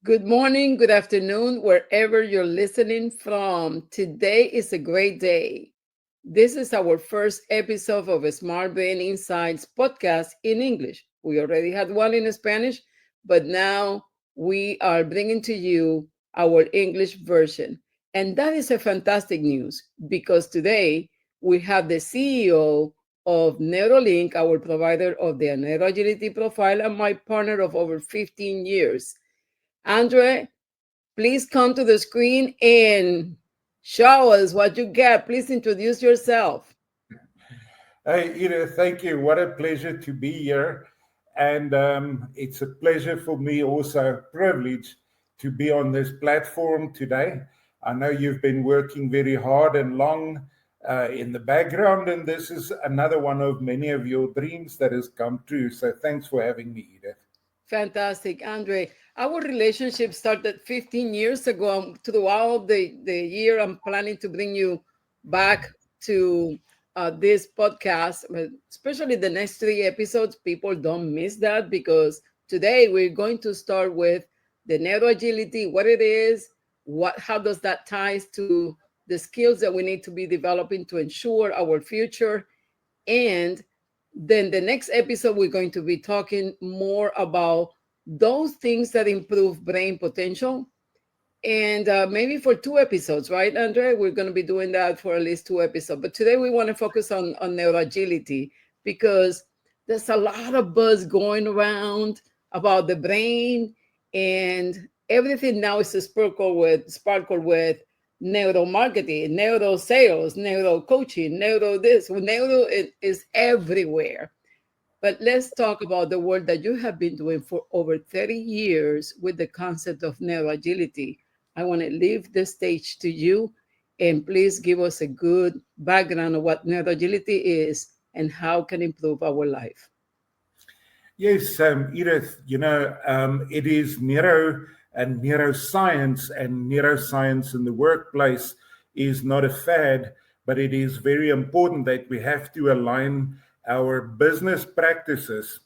Good morning, good afternoon, wherever you're listening from. Today is a great day. This is our first episode of a Smart Brain Insights podcast in English. We already had one in Spanish, but now we are bringing to you our English version. And that is a fantastic news because today we have the CEO of Neuro-Link, our provider of the Neuro Agility profile, and my partner of over 15 years. Andre, please come to the screen and show us what you get. Please introduce yourself. Hey, Edith, thank you. What a pleasure to be here. And it's a pleasure for me, also a privilege to be on this platform today. I know you've been working very hard and long in the background, and this is another one of many of your dreams that has come true. So thanks for having me, Edith. Fantastic, Andre. Our relationship started 15 years ago. Throughout the year, I'm planning to bring you back to this podcast, but especially the next three episodes. People don't miss that because today we're going to start with the neuro agility, what it is, how does that ties to the skills that we need to be developing to ensure our future, and then the next episode, we're going to be talking more about those things that improve brain potential. And maybe for two episodes, right, Andre? We're going to be doing that for at least two episodes. But today we want to focus on neuroagility because there's a lot of buzz going around about the brain, and everything now is sparkle with neuromarketing, neuro sales, neuro coaching, neuro this, neuro is everywhere. But let's talk about the work that you have been doing for over 30 years with the concept of neuroagility. I want to leave the stage to you, and please give us a good background of what neuroagility is and how it can improve our life. Yes, Edith, it is neuroscience in the workplace is not a fad, but it is very important that we have to align our business practices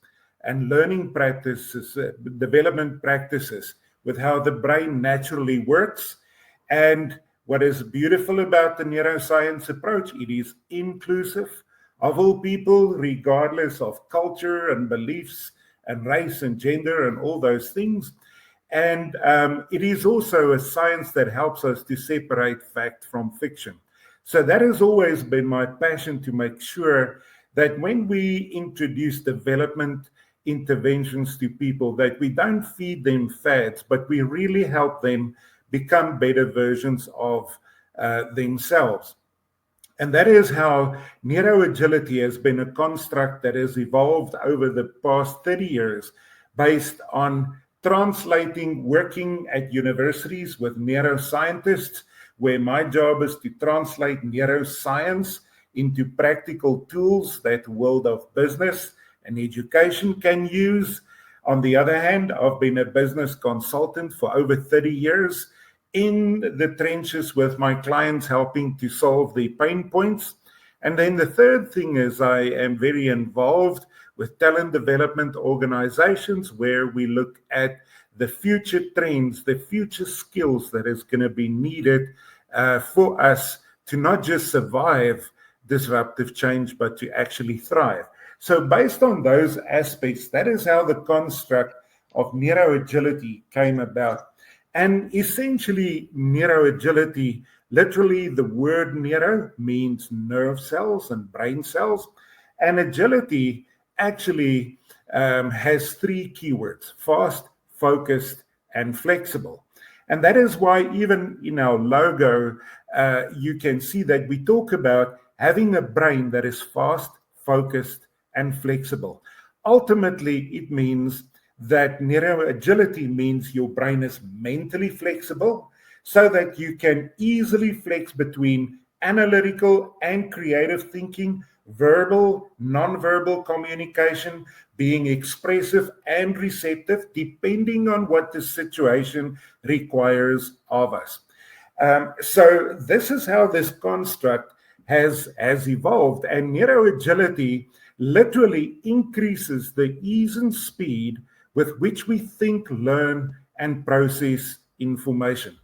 and learning practices, development practices with how the brain naturally works. And what is beautiful about the neuroscience approach, it is inclusive of all people, regardless of culture and beliefs and race and gender and all those things. And it is also a science that helps us to separate fact from fiction. So that has always been my passion, to make sure that when we introduce development interventions to people, that we don't feed them fads, but we really help them become better versions of themselves. And that is how neuroagility has been a construct that has evolved over the past 30 years based on translating, working at universities with neuroscientists, where my job is to translate neuroscience into practical tools that the world of business and education can use. On the other hand, I've been a business consultant for over 30 years in the trenches with my clients, helping to solve their pain points. And then the third thing is I am very involved with talent development organizations, where we look at the future trends, the future skills that is going to be needed for us to not just survive disruptive change, but to actually thrive. So based on those aspects, that is how the construct of neuroagility came about. And essentially, neuroagility, literally the word neuro means nerve cells and brain cells. And agility actually has three keywords: fast, focused, and flexible. And that is why even in our logo, you can see that we talk about having a brain that is fast, focused, and flexible. Ultimately, it means that neuroagility means your brain is mentally flexible so that you can easily flex between analytical and creative thinking, verbal, non-verbal communication, being expressive and receptive, depending on what the situation requires of us. So this is how this construct has evolved, and neuroagility literally increases the ease and speed with which we think, learn, and process information.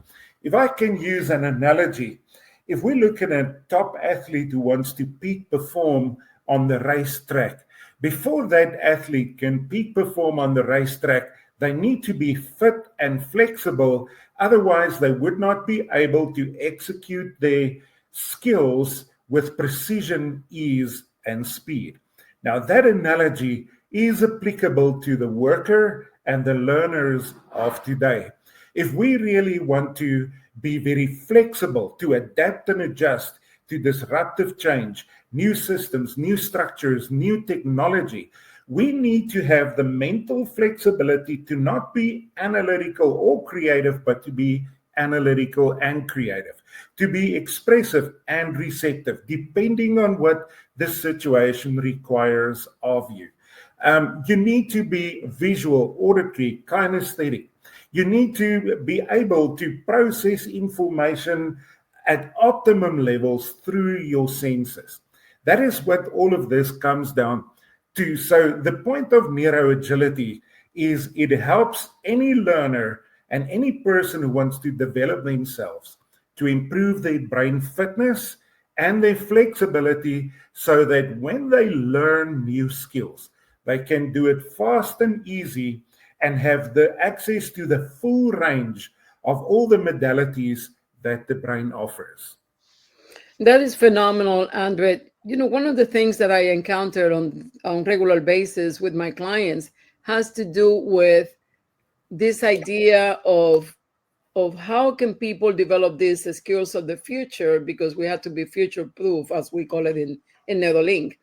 If I can use an analogy, if we look at a top athlete who wants to peak perform on the racetrack, before that athlete can peak perform on the racetrack, they need to be fit and flexible. Otherwise, they would not be able to execute their skills with precision, ease, and speed. Now, that analogy is applicable to the worker and the learners of today. If we really want to be very flexible, to adapt and adjust to disruptive change, new systems, new structures, new technology, we need to have the mental flexibility to not be analytical or creative, but to be analytical and creative, to be expressive and receptive, depending on what the situation requires of you. You need to be visual, auditory, kinesthetic. You need to be able to process information at optimum levels through your senses. That is what all of this comes down to. So the point of Neuro Agility is it helps any learner and any person who wants to develop themselves to improve their brain fitness and their flexibility so that when they learn new skills, they can do it fast and easy and have the access to the full range of all the modalities that the brain offers. That is phenomenal, Andre. One of the things that I encounter on regular basis with my clients has to do with this idea of how can people develop these skills of the future, because we have to be future proof, as we call it in Neuro-Link.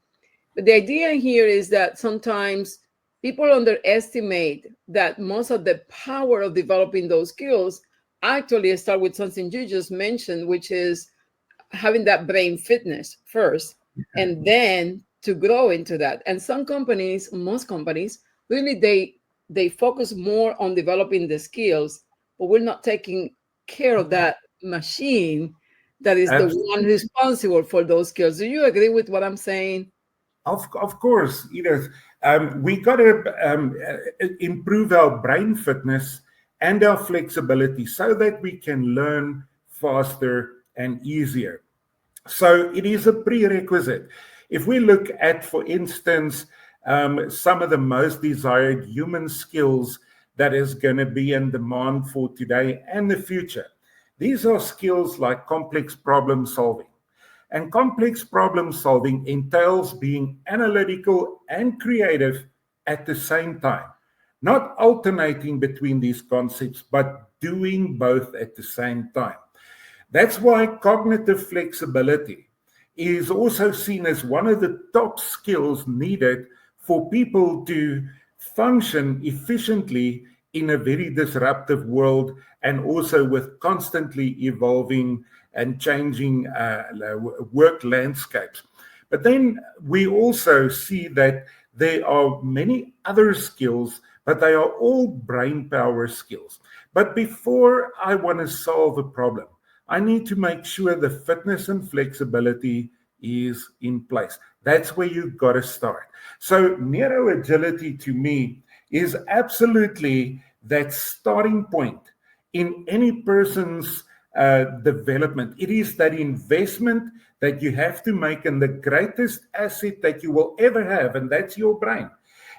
But the idea here is that sometimes people underestimate that most of the power of developing those skills actually start with something you just mentioned, which is having that brain fitness first, and then to grow into that. And some companies, most companies, really they focus more on developing the skills, but we're not taking care of that machine that is the one responsible for those skills. Do you agree with what I'm saying? Of course, Edith. We got to improve our brain fitness and our flexibility so that we can learn faster and easier. So it is a prerequisite. If we look at, for instance, some of the most desired human skills that is going to be in demand for today and the future, these are skills like complex problem solving. And complex problem solving entails being analytical and creative at the same time, not alternating between these concepts, but doing both at the same time. That's why cognitive flexibility is also seen as one of the top skills needed for people to function efficiently in a very disruptive world, and also with constantly evolving and changing work landscapes. But then we also see that there are many other skills, but they are all brain power skills. But before I want to solve a problem, I need to make sure the fitness and flexibility is in place. That's where you've got to start. So Neuro Agility to me is absolutely that starting point in any person's development. It is that investment that you have to make in the greatest asset that you will ever have, and that's your brain.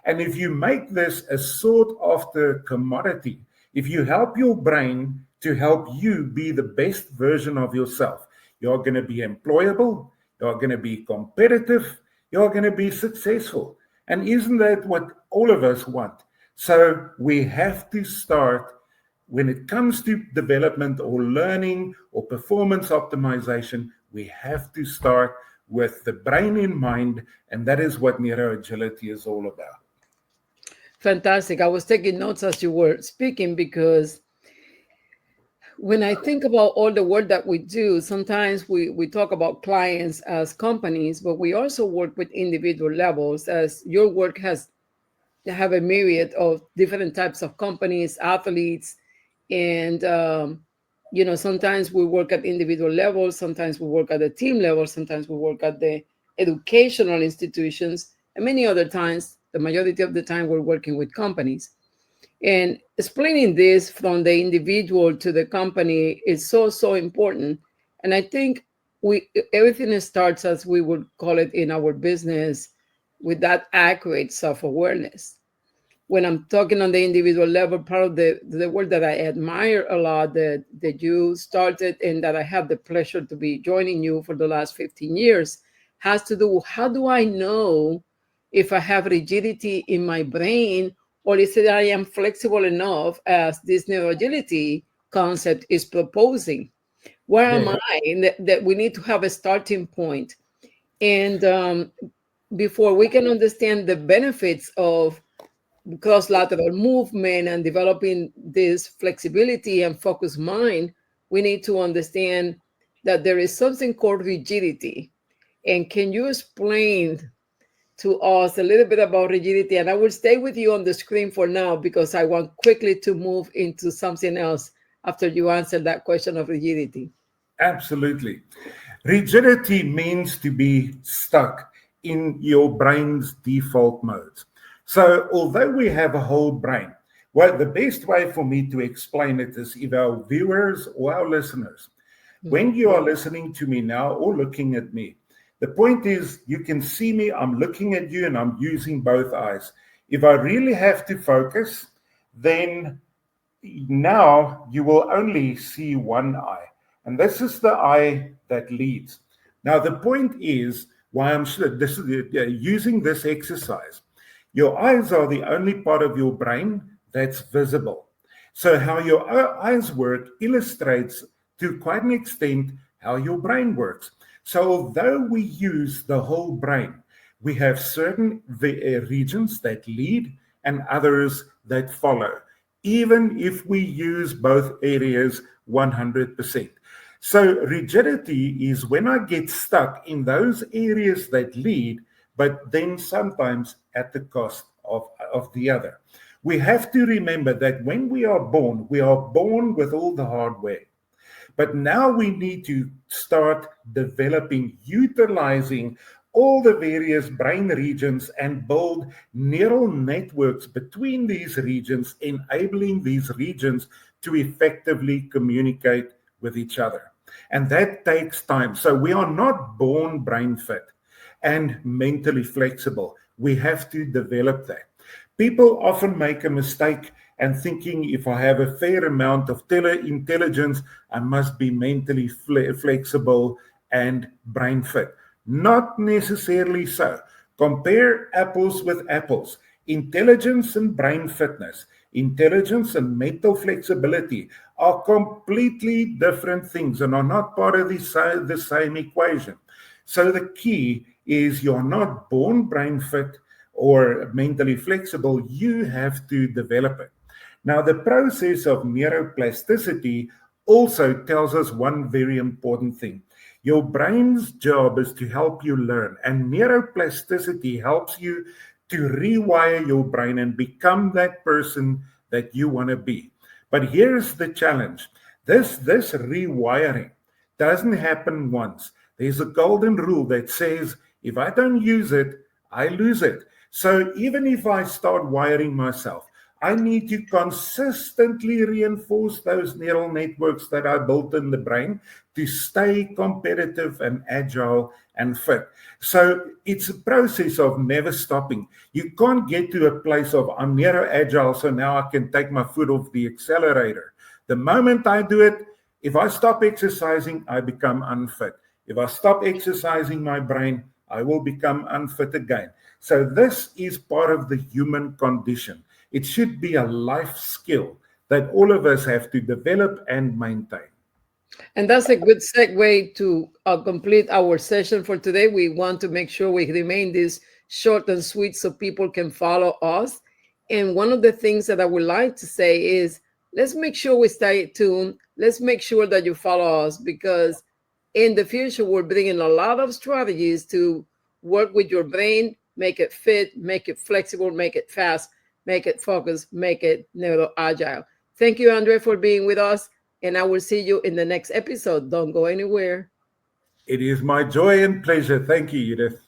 And if you make this a sought after commodity, if you help your brain to help you be the best version of yourself, you're going to be employable, you're going to be competitive, you're going to be successful. And isn't that what all of us want? So we have to start, when it comes to development or learning or performance optimization, we have to start with the brain in mind, and that is what Neuro Agility is all about. Fantastic. I was taking notes as you were speaking, because when I think about all the work that we do, sometimes we talk about clients as companies, but we also work with individual levels, as your work has have a myriad of different types of companies, athletes, and sometimes we work at individual levels, sometimes we work at the team level, sometimes we work at the educational institutions, and many other times, the majority of the time, we're working with companies. And explaining this from the individual to the company is so, so important. And I think everything starts, as we would call it in our business, with that accurate self-awareness. When I'm talking on the individual level, part of the work that I admire a lot that you started and that I have the pleasure to be joining you for the last 15 years has to do, how do I know if I have rigidity in my brain, or is it I am flexible enough as this neuroagility concept is proposing? Where am Yeah, I? And that we need to have a starting point. And before we can understand the benefits of cross-lateral movement and developing this flexibility and focused mind, we need to understand that there is something called rigidity. And can you explain to us a little bit about rigidity? And I will stay with you on the screen for now because I want quickly to move into something else after you answer that question of rigidity. absolutely. Rigidity means to be stuck in your brain's default mode. So, although we have a whole brain, well, the best way for me to explain it is if our viewers or our listeners, when you are listening to me now or looking at me, the point is you can see me, I'm looking at you, and I'm using both eyes. If I really have to focus, then now you will only see one eye, and this is the eye that leads. Now, the point is why I'm using this exercise. Your eyes are the only part of your brain that's visible. So, how your eyes work illustrates to quite an extent how your brain works. So, although we use the whole brain, we have certain regions that lead and others that follow, even if we use both areas 100%. So, rigidity is when I get stuck in those areas that lead, but then sometimes at the cost of the other. We have to remember that when we are born with all the hardware. But now we need to start developing, utilizing all the various brain regions and build neural networks between these regions, enabling these regions to effectively communicate with each other. And that takes time. So we are not born brain fit and mentally flexible. We have to develop that. People often make a mistake and thinking if I have a fair amount of intelligence, I must be mentally flexible and brain fit. Not necessarily so. Compare apples with apples. Intelligence and brain fitness, intelligence and mental flexibility are completely different things and are not part of the same equation. So the key is you're not born brain fit or mentally flexible, you have to develop it. Now, the process of neuroplasticity also tells us one very important thing. Your brain's job is to help you learn, and neuroplasticity helps you to rewire your brain and become that person that you want to be. But here's the challenge. This rewiring doesn't happen once. There's a golden rule that says if I don't use it, I lose it. So even if I start wiring myself, I need to consistently reinforce those neural networks that I built in the brain to stay competitive and agile and fit. So it's a process of never stopping. You can't get to a place of I'm neuro agile, so now I can take my foot off the accelerator. The moment I do it, if I stop exercising, I become unfit. If I stop exercising my brain, I will become unfit again. So this is part of the human condition. It should be a life skill that all of us have to develop and maintain. And that's a good segue to complete our session for today. We want to make sure we remain this short and sweet so people can follow us. And one of the things that I would like to say is let's make sure we stay tuned. Let's make sure that you follow us because in the future, we're bringing a lot of strategies to work with your brain, make it fit, make it flexible, make it fast, make it focused, make it neuro agile. Thank you, André, for being with us. And I will see you in the next episode. Don't go anywhere. It is my joy and pleasure. Thank you, Edith.